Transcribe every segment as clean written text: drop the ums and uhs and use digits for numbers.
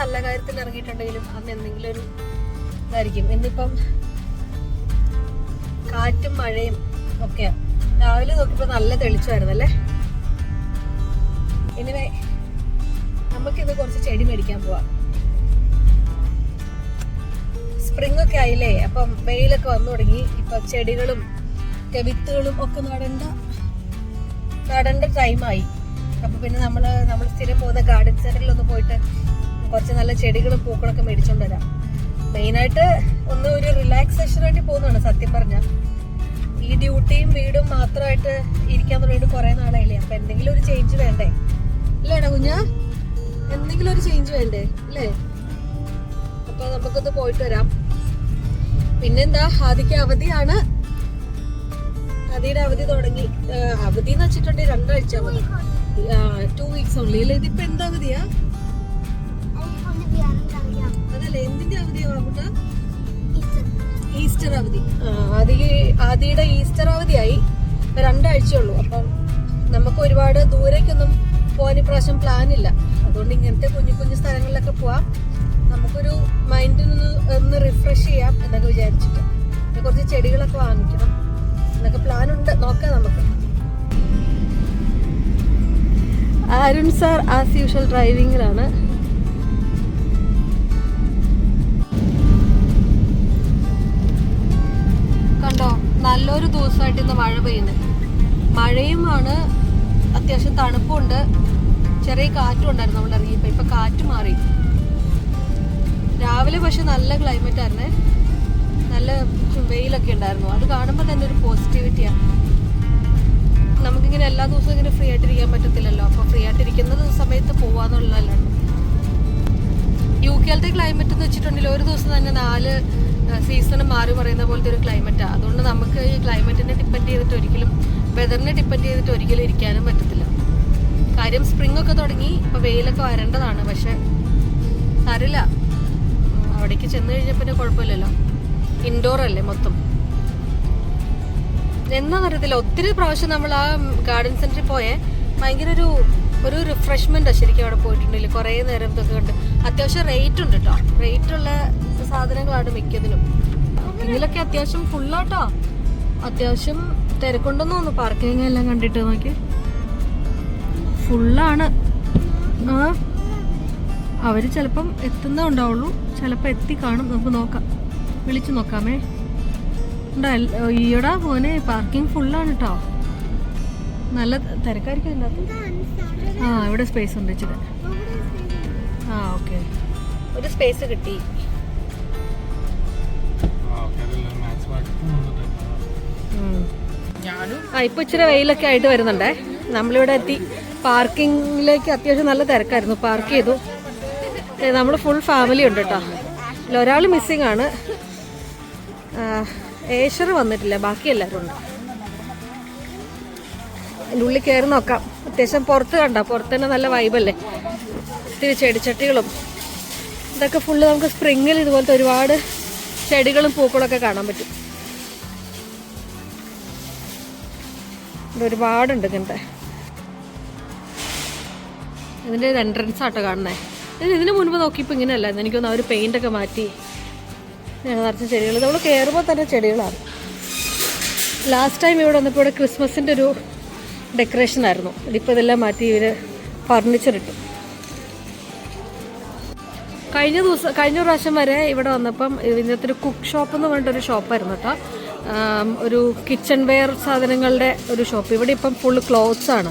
നല്ല കാര്യത്തിന് ഇറങ്ങിയിട്ടുണ്ടെങ്കിലും അന്ന് എന്തെങ്കിലും ഒരു ഇതായിരിക്കും. ഇന്നിപ്പം കാറ്റും മഴയും ഒക്കെയാ. രാവിലെ നോക്കിയപ്പോ നല്ല തെളിച്ചമായിരുന്നു അല്ലേ. ഇനിവേ നമുക്കിന്ന് കുറച്ച് ചെടി മേടിക്കാൻ പോവാം. സ്പ്രിംഗ് ഒക്കെ ആയില്ലേ, അപ്പം വെയിലൊക്കെ വന്നു തുടങ്ങി. ഇപ്പൊ ചെടികളും വിത്തുകളും ഒക്കെ നടേണ്ട ടൈമായി. അപ്പൊ പിന്നെ നമ്മൾ സ്ഥിരം പോകുന്ന ഗാർഡൻ സെന്ററിലൊന്ന് പോയിട്ട് കുറച്ച് നല്ല ചെടികളും പൂക്കളൊക്കെ മേടിച്ചോണ്ട് വരാം. മെയിനായിട്ട് ഒന്ന് ഒരു റിലാക്സേഷൻ വേണ്ടി പോകുന്നതാണ് സത്യം പറഞ്ഞ. ഈ ഡ്യൂട്ടിയും വീടും മാത്രമായിട്ട് ഇരിക്കാൻ തുടങ്ങിയിട്ട് കുറെ നാളായില്ലേ. അപ്പൊ എന്തെങ്കിലും ഒരു ചേഞ്ച് വേണ്ടേ അല്ലേടാ കുഞ്ഞാ? എന്തെങ്കിലും ഒരു ചേഞ്ച് വേണ്ടേ അല്ലേ? അപ്പൊ നമുക്കൊന്ന് പോയിട്ട് വരാം. പിന്നെന്താ, ആദിക്ക് അവധിയാണ്. ആദിയുടെ അവധി തുടങ്ങി. അവധി എന്ന് വെച്ചിട്ടുണ്ടെങ്കിൽ 2 ആഴ്ച മതി. 2 weeks ഓൺലി അല്ലേ? ഇതിപ്പോ എന്താ അവധിയാ? അതല്ലേ, എന്തിന്റെ അവധിയാ ബാബുട്ടാ? ഈസ്റ്റർ അവധി. ആദിയുടെ ഈസ്റ്റർ അവധിയായി. 2 ആഴ്ചയുള്ളൂ. അപ്പം നമുക്ക് ഒരുപാട് ദൂരേക്കൊന്നും പോകാൻ ഇപ്രാവശ്യം പ്ലാൻ ഇല്ല. അതുകൊണ്ട് ഇങ്ങനത്തെ കുഞ്ഞു കുഞ്ഞു സ്ഥലങ്ങളിലൊക്കെ പോവാം. നമുക്കൊരു മൈൻഡിനൊന്ന് റിഫ്രഷ് ചെയ്യാം എന്നൊക്കെ വിചാരിച്ചിട്ട്. പിന്നെ കുറച്ച് ചെടികളൊക്കെ വാങ്ങിക്കണം എന്നൊക്കെ പ്ലാൻ ഉണ്ട്. നോക്കാം നമുക്ക്. Arun sir as usual ഡ്രൈവിംഗിലാണ്. കണ്ടോ, നല്ലൊരു ദിവസമായിട്ട് ഇന്ന് മഴ പെയ്യുന്നത്. മഴയുമാണ്, അത്യാവശ്യം തണുപ്പുണ്ട്, ചെറിയ കാറ്റും ഉണ്ടായിരുന്നു നമ്മൾ ഇറങ്ങിയപ്പോൾ. ഇപ്പൊ കാറ്റ് മാറി. രാവിലെ പക്ഷെ നല്ല ക്ലൈമറ്റ് ആയിരുന്നേ, നല്ല വെയിലൊക്കെ ഉണ്ടായിരുന്നു. അത് കാണുമ്പോൾ തന്നെ ഒരു പോസിറ്റിവിറ്റിയാണ്. നമുക്കിങ്ങനെ എല്ലാ ദിവസവും ഇങ്ങനെ ഫ്രീ ആയിട്ടിരിക്കാൻ പറ്റത്തില്ലല്ലോ. അപ്പോൾ ഫ്രീ ആയിട്ടിരിക്കുന്ന സമയത്ത് പോവാന്നുള്ളതല്ലോ. UK ക്ലൈമറ്റ് എന്ന് വെച്ചിട്ടുണ്ടെങ്കിൽ ഒരു ദിവസം തന്നെ 4 സീസണും മാറി പറയുന്ന പോലത്തെ ഒരു ക്ലൈമറ്റാണ്. അതുകൊണ്ട് നമുക്ക് ഈ ക്ലൈമറ്റിനെ ഡിപ്പെൻഡ് ചെയ്തിട്ട് ഒരിക്കലും, വെതറിനെ ഡിപ്പെൻഡ് ചെയ്തിട്ട് ഒരിക്കലും ഇരിക്കാനും പറ്റത്തില്ല. കാര്യം സ്പ്രിംഗ് ഒക്കെ തുടങ്ങി. ഇപ്പൊ വെയിലൊക്കെ വരേണ്ടതാണ്, പക്ഷെ തരില്ല. അവിടേക്ക് ചെന്ന് കഴിഞ്ഞാൽ പിന്നെ കുഴപ്പമില്ലല്ലോ, ഇൻഡോർ അല്ലേ മൊത്തം. എന്താണെന്നറിയത്തില്ല, ഒത്തിരി പ്രാവശ്യം നമ്മൾ ആ ഗാർഡൻ സെന്ററിൽ പോയേ ഭയങ്കര ഒരു റിഫ്രഷ്മെന്റാണ് ശരിക്കും അവിടെ പോയിട്ടുണ്ടെങ്കിൽ. കുറേ നേരം ഇതൊക്കെ ഉണ്ട്. അത്യാവശ്യം റേറ്റ് ഉണ്ട് കേട്ടോ. റേറ്റുള്ള സാധനങ്ങളാണ് മിക്കതിനും. ഇതിലൊക്കെ അത്യാവശ്യം ഫുള്ളാട്ടോ. അത്യാവശ്യം തിരക്കുണ്ടെന്ന് തോന്നുന്നു. പാർക്കിംഗ് എല്ലാം കണ്ടിട്ട് നോക്കി ഫുള്ളാണ്. അവര് ചിലപ്പം എത്തുന്നേ ഉണ്ടാവുള്ളൂ, ചിലപ്പോൾ എത്തി കാണും. നമുക്ക് നോക്കാം, വിളിച്ചു നോക്കാമേ. ഈടാ മോനെ, പാർക്കിംഗ് ഫുള്ളാണ് കേട്ടോ. നല്ല തിരക്കായിരിക്കും അതിനകത്ത്. ഇവിടെ സ്പേസ് ഉണ്ട് ഇച്ചിരി. ഓക്കെ, ഒരു സ്പേസ് കിട്ടി. ഇപ്പൊ ഇച്ചിരി വെയിലൊക്കെ ആയിട്ട് വരുന്നുണ്ടേ. നമ്മളിവിടെ എത്തി. പാർക്കിങ്ങിലേക്ക് അത്യാവശ്യം നല്ല തിരക്കായിരുന്നു. പാർക്ക് ചെയ്തു. നമ്മൾ ഫുൾ ഫാമിലി ഉണ്ട് കേട്ടോ. ഒരാൾ മിസ്സിംഗ് ആണ്. ഏഷർ വന്നിട്ടില്ല, ബാക്കി എല്ലാവരും ഉണ്ട്. അതിൻ്റെ ഉള്ളിൽ കയറി നോക്കാം. അത്യാവശ്യം പുറത്ത് കണ്ട, പുറത്ത് തന്നെ നല്ല വൈബല്ലേ. ഒത്തിരി ചെടിച്ചട്ടികളും ഇതൊക്കെ ഫുള്ള് നമുക്ക് സ്പ്രിങ്ങിൽ ഇതുപോലത്തെ ഒരുപാട് ചെടികളും പൂക്കളൊക്കെ കാണാൻ പറ്റും. ഒരുപാടുണ്ട് ഇങ്ങനത്തെ. ഇതിൻ്റെ ഒരു എൻട്രൻസ് ആട്ടോ കാണുന്നത്. ഇതിന് മുൻപ് നോക്കിയപ്പോൾ ഇങ്ങനെയല്ലായിരുന്നു. എനിക്കൊന്ന് അവർ പെയിൻ്റൊക്കെ മാറ്റി നിറച്ച ചെടികൾ. നമ്മൾ കയറുമ്പോൾ തന്നെ ചെടികളാണ്. ലാസ്റ്റ് ടൈം ഇവിടെ വന്നപ്പോൾ ഇവിടെ ക്രിസ്മസിൻ്റെ ഒരു ഡെക്കറേഷൻ ആയിരുന്നു. ഇതിപ്പോൾ ഇതെല്ലാം മാറ്റി ഇവർ ഫർണിച്ചർ ഇട്ടു. കഴിഞ്ഞ പ്രാവശ്യം വരെ ഇവിടെ വന്നപ്പം ഇതിനകത്ത് ഒരു കുക്ക് ഷോപ്പ് എന്ന് പറഞ്ഞിട്ടൊരു ഷോപ്പായിരുന്നു കേട്ടോ. ഒരു കിച്ചൺ വെയർ സാധനങ്ങളുടെ ഒരു ഷോപ്പ്. ഇവിടെ ഇപ്പം ഫുള്ള് ക്ലോത്ത്സ് ആണ്.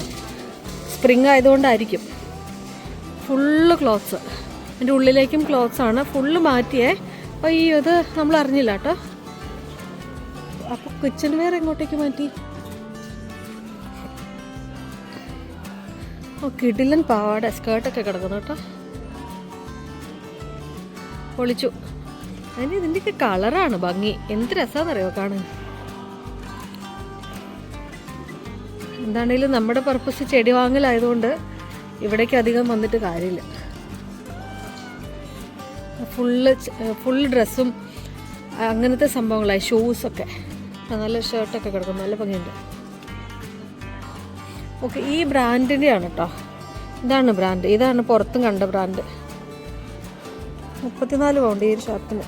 Spring ആയതുകൊണ്ടായിരിക്കും full clothes. അതിൻ്റെ ഉള്ളിലേക്കും ക്ലോത്ത്സ് ആണ്. ഫുള്ള് മാറ്റിയേ. അപ്പോൾ ഇത് നമ്മൾ അറിഞ്ഞില്ല കേട്ടോ. അപ്പോൾ കിച്ചൺ വെയർ എങ്ങോട്ടേക്ക് മാറ്റി? കിടിലൻ പാവാട സ്കേർട്ടൊക്കെ കിടക്കുന്നു കേട്ടോ. പൊളിച്ചു. അതിന് ഇതിൻ്റെയൊക്കെ കളറാണ് ഭംഗി. എന്ത് രസമാണെന്നറിയോ കാണാൻ. എന്താണെങ്കിലും നമ്മുടെ പർപ്പസ് ചെടി വാങ്ങലായതുകൊണ്ട് ഇവിടേക്ക് അധികം വന്നിട്ട് കാര്യമില്ല. ഫുള്ള് ഡ്രസ്സും അങ്ങനത്തെ സംഭവങ്ങളായി. ഷൂസൊക്കെ നല്ല ഷർട്ടൊക്കെ കിടക്കും. നല്ല ഭംഗിയുണ്ട്. ഓക്കെ, ഈ ബ്രാൻഡിൻ്റെയാണ് കേട്ടോ. ഇതാണ് ബ്രാൻഡ്. ഇതാണ് പുറത്തും കണ്ട ബ്രാൻഡ്. 34 പൗണ്ട് ഈ ഒരു ഷർട്ടിന്.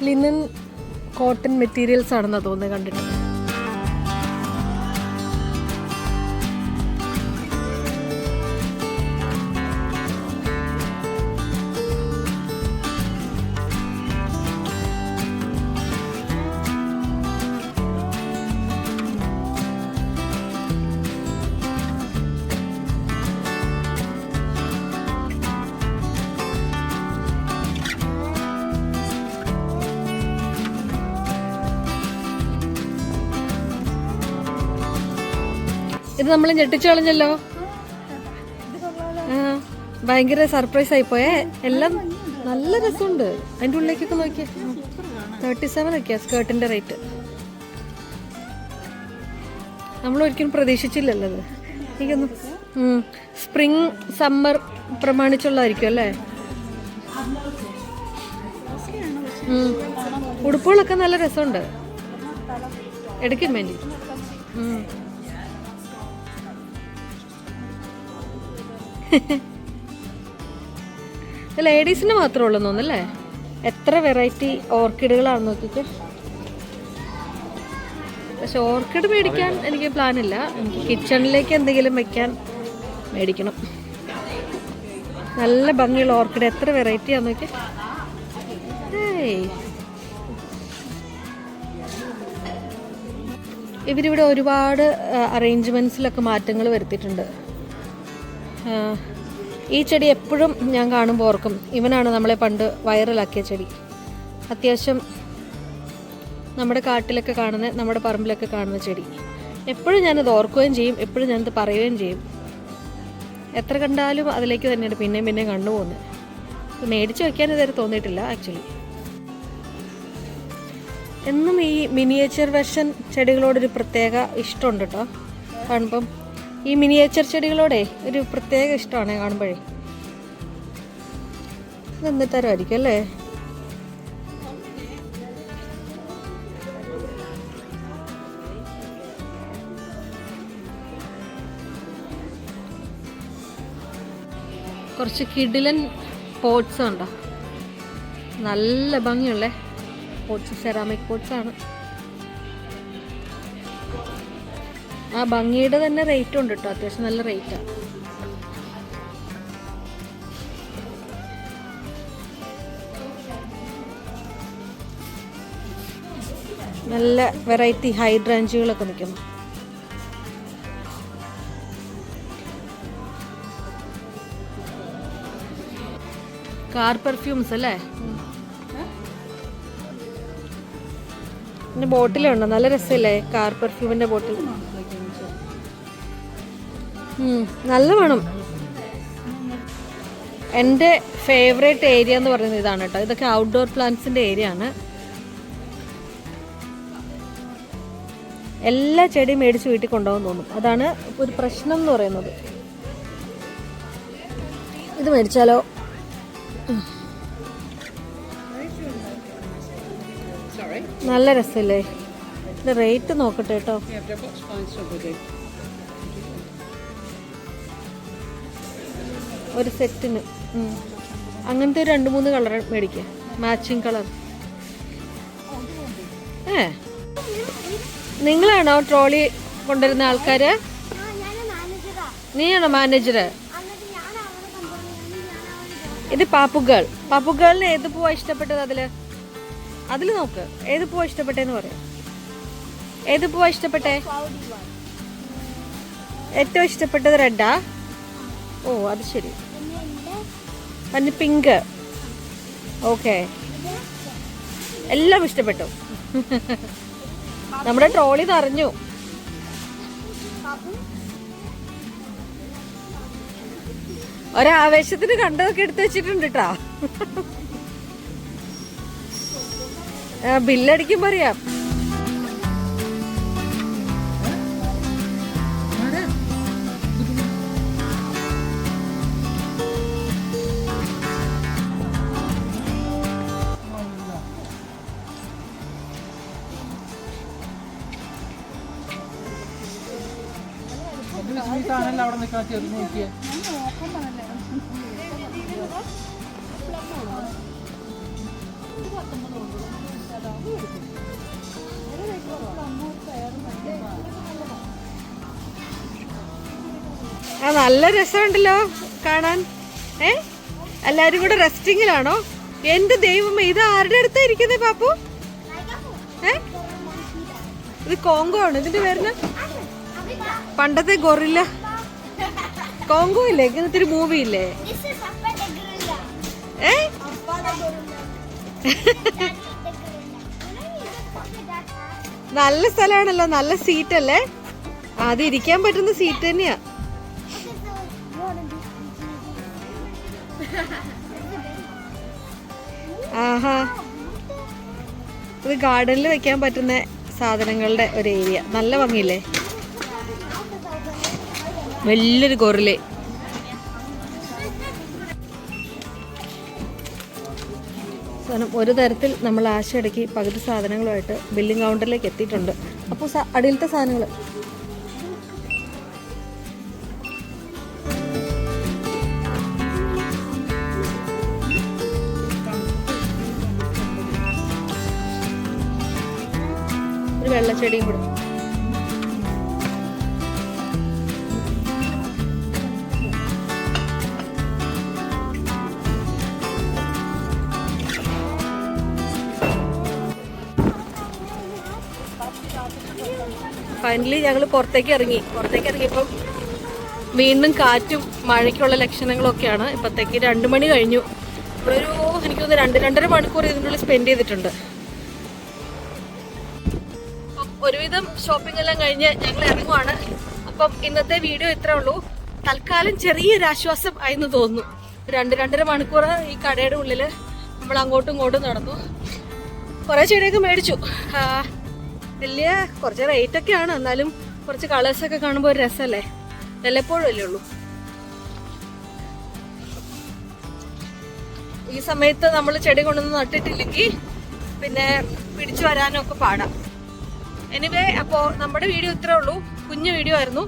ലിനൻ കോട്ടൺ മെറ്റീരിയൽസ് ആണെന്നാണ് തോന്നുന്നത് കണ്ടിട്ട്. ഇത് നമ്മൾ ഞെട്ടിച്ചു കളഞ്ഞല്ലോ. ഭയങ്കര സർപ്രൈസ് ആയിപ്പോയേ. എല്ലാം നല്ല രസമുണ്ട്. അതിൻ്റെ ഉള്ളിലേക്കൊക്കെ നോക്കിയേ. 37 ഒക്കെയാ സ്കേർട്ടിന്റെ റേറ്റ്. നമ്മൾ ഒരിക്കലും പ്രതീക്ഷിച്ചില്ലല്ലോ അത്. എനിക്കൊന്ന് സ്പ്രിങ് സമ്മർ പ്രമാണിച്ചുള്ളതായിരിക്കും അല്ലേ. ഉടുപ്പുകളൊക്കെ നല്ല രസമുണ്ട്. എടുക്കും വേണ്ടി. ലേഡീസിന് മാത്രമേ ഉള്ളൂ തോന്നല്ലേ. എത്ര വെറൈറ്റി ഓർക്കിഡുകളാണ് നോക്കിയിട്ട്. പക്ഷെ ഓർക്കിഡ് മേടിക്കാൻ എനിക്ക് പ്ലാനില്ല. എനിക്ക് കിച്ചണിലേക്ക് എന്തെങ്കിലും വെക്കാൻ മേടിക്കണം. നല്ല ഭംഗിയുള്ള ഓർക്കിഡ്. എത്ര വെറൈറ്റിയാന്ന് നോക്കി. ഇവരിവിടെ ഒരുപാട് അറേഞ്ച്മെന്റ്സിലൊക്കെ മാറ്റങ്ങൾ വരുത്തിയിട്ടുണ്ട്. ഈ ചെടി എപ്പോഴും ഞാൻ കാണുമ്പോൾ ഓർക്കും, ഇവനാണ് നമ്മളെ പണ്ട് വൈറലാക്കിയ ചെടി. അത്യാവശ്യം നമ്മുടെ കാട്ടിലൊക്കെ കാണുന്ന, നമ്മുടെ പറമ്പിലൊക്കെ കാണുന്ന ചെടി. എപ്പോഴും ഞാനത് ഓർക്കുകയും ചെയ്യും, എപ്പോഴും ഞാനത് പറയുകയും ചെയ്യും. എത്ര കണ്ടാലും അതിലേക്ക് തന്നെയാണ് പിന്നെയും പിന്നെയും കണ്ടുപോകുന്നത്. മേടിച്ച് വയ്ക്കാൻ ഇതുവരെ തോന്നിയിട്ടില്ല ആക്ച്വലി. എന്നും ഈ മിനിയേച്ചർ വെർഷൻ ചെടികളോടൊരു പ്രത്യേക ഇഷ്ടമുണ്ട് കേട്ടോ. കാണുമ്പം ഈ മിനിയേച്ചർ ചെടികളോടെ ഒരു പ്രത്യേക ഇഷ്ടമാണ് കാണുമ്പോഴേ. ഇതെന്ത് തരമായിരിക്കും അല്ലേ. കുറച്ച് കിഡിലൻ പോട്ട്സ് ഉണ്ടോ, നല്ല ഭംഗിയുള്ളേ പോട്ട്സ്. സെറാമിക് പോട്ട്സ് ആണ്. ആ ഭംഗിയുടെ തന്നെ റേറ്റ് ഉണ്ട് കേട്ടോ. അത്യാവശ്യം നല്ല റേറ്റാണ്. നല്ല വെറൈറ്റി ഹൈഡ്രാഞ്ചുകളൊക്കെ നിൽക്കുന്നു. കാർ പെർഫ്യൂംസ് അല്ലേ. പിന്നെ ബോട്ടിലുണ്ടോ, നല്ല രസമല്ലേ കാർ പെർഫ്യൂമിന്റെ ബോട്ടിൽ. നല്ല വേണം. എൻ്റെ ഫേവറേറ്റ് ഏരിയ എന്ന് പറയുന്നത് ഇതാണ് കേട്ടോ. ഇതൊക്കെ ഔട്ട്ഡോർ പ്ലാന്റ്സിന്റെ ഏരിയ ആണ്. എല്ലാ ചെടിയും മേടിച്ച് വീട്ടിൽ കൊണ്ടുപോകാൻ തോന്നും. അതാണ് ഒരു പ്രശ്നം എന്ന് പറയുന്നത്. ഇത് മേടിച്ചാലോ. നല്ല രസമല്ലേ. ഇത് റേറ്റ് നോക്കട്ടെ കേട്ടോ. ഒരു സെറ്റിന് അങ്ങനത്തെ ഒരു 2-3 കളർ മേടിക്കുക, മാച്ചിങ് കളർ. നിങ്ങളാണോ ട്രോളി കൊണ്ടുവരുന്ന ആൾക്കാര്? നീയാണോ മാനേജർ? ഇത് പാപ്പുഗേൾ. പാപ്പുഗേളിന് ഏത് പൂവാ ഇഷ്ടപ്പെട്ടത്? അതില് നോക്ക് ഏത് പൂവാ ഇഷ്ടപ്പെട്ടെന്ന് പറയാം. ഏത് പൂവാ ഇഷ്ടപ്പെട്ടെ? ഏറ്റവും ഇഷ്ടപ്പെട്ടത് റെഡാ? ഓ അത് ശരി. പിന്നെ പിങ്ക്. ഓക്കെ, എല്ലാം ഇഷ്ടപ്പെട്ടു. നമ്മുടെ ട്രോളി നിറഞ്ഞു. ഒരാവേശത്തിന് കണ്ടതൊക്കെ എടുത്ത് വെച്ചിട്ടുണ്ട് കേട്ടാ. ബില്ലടിക്കുമ്പോ അറിയാം. അവിടെ നിൽക്കാൻ ചേർന്ന് നോക്കിയേ. ആ നല്ല രസമുണ്ടല്ലോ കാണാൻ. എല്ലാരും കൂടെ റെസ്റ്റിങ്ങിലാണോ? എന്റെ ദൈവമേ, ഇത് ആരുടെ അടുത്താ ഇരിക്കുന്നേ പാപ്പു? ഇത് കോങ്കോ ആണ്. ഇതിന്റെ പേരിന് പണ്ടത്തെ ഗൊറില്ല കോങ്കോ ഇല്ലേ? ഇങ്ങനത്തെ ഒരു മൂവി ഇല്ലേ? നല്ല സ്ഥലമാണല്ലോ, നല്ല സീറ്റ് അല്ലേ? അത് ഇരിക്കാൻ പറ്റുന്ന സീറ്റ് തന്നെയാ. ആഹാ, ഇത് ഗാർഡനിൽ വെക്കാൻ പറ്റുന്ന സാധനങ്ങളുടെ ഒരു ഏരിയ. നല്ല ഭംഗിയില്ലേ? വലിയൊരു ഗൊറില്ല. ഒരു തരത്തിൽ നമ്മൾ ആശയടക്കി പകുതി സാധനങ്ങളുമായിട്ട് ബില്ലിംഗ് കൗണ്ടറിലേക്ക് എത്തിയിട്ടുണ്ട്. അപ്പോൾ അടിയിലത്തെ സാധനങ്ങൾ ഒരു വെള്ളച്ചെടിയും കൂടെ. ഫൈനലി ഞങ്ങൾ പുറത്തേക്ക് ഇറങ്ങിയപ്പം വീണ്ടും കാറ്റും മഴയ്ക്കുള്ള ലക്ഷണങ്ങളൊക്കെയാണ്. ഇപ്പത്തേക്ക് 2 മണി കഴിഞ്ഞു. ഇപ്പോഴൊരു എനിക്ക് തോന്നുന്നു 2-2.5 മണിക്കൂർ ഇതിനുള്ളിൽ സ്പെൻഡ് ചെയ്തിട്ടുണ്ട്. ഒരുവിധം ഷോപ്പിംഗ് എല്ലാം കഴിഞ്ഞ് ഞങ്ങൾ ഇറങ്ങുവാണ്. അപ്പം ഇന്നത്തെ വീഡിയോ ഇത്രേ ഉള്ളൂ. തൽക്കാലം ചെറിയൊരു ആശ്വാസം ആയെന്ന് തോന്നുന്നു. 2-2.5 മണിക്കൂർ ഈ കടയുടെ ഉള്ളിൽ നമ്മൾ അങ്ങോട്ടും ഇങ്ങോട്ടും നടന്നു. കുറേ ചെടിയൊക്കെ മേടിച്ചു. വലിയ കുറച്ച് റേറ്റൊക്കെയാണ്, എന്നാലും കുറച്ച് കളേഴ്സൊക്കെ കാണുമ്പോൾ ഒരു രസമല്ലേ? വല്ലപ്പോഴും അല്ലേ ഉള്ളൂ. ഈ സമയത്ത് നമ്മൾ ചെടി കൊണ്ടൊന്നും നട്ടിട്ടില്ലെങ്കിൽ പിന്നെ പിടിച്ചു വരാനൊക്കെ പാടാം. എനിവേ, അപ്പോൾ നമ്മുടെ വീഡിയോ ഇത്രേ ഉള്ളൂ. കുഞ്ഞു വീഡിയോ ആയിരുന്നു.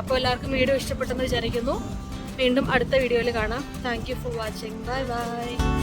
അപ്പോൾ എല്ലാവർക്കും വീഡിയോ ഇഷ്ടപ്പെട്ടെന്ന് വിചാരിക്കുന്നു. വീണ്ടും അടുത്ത വീഡിയോയിൽ കാണാം. Thank you for watching. Bye bye.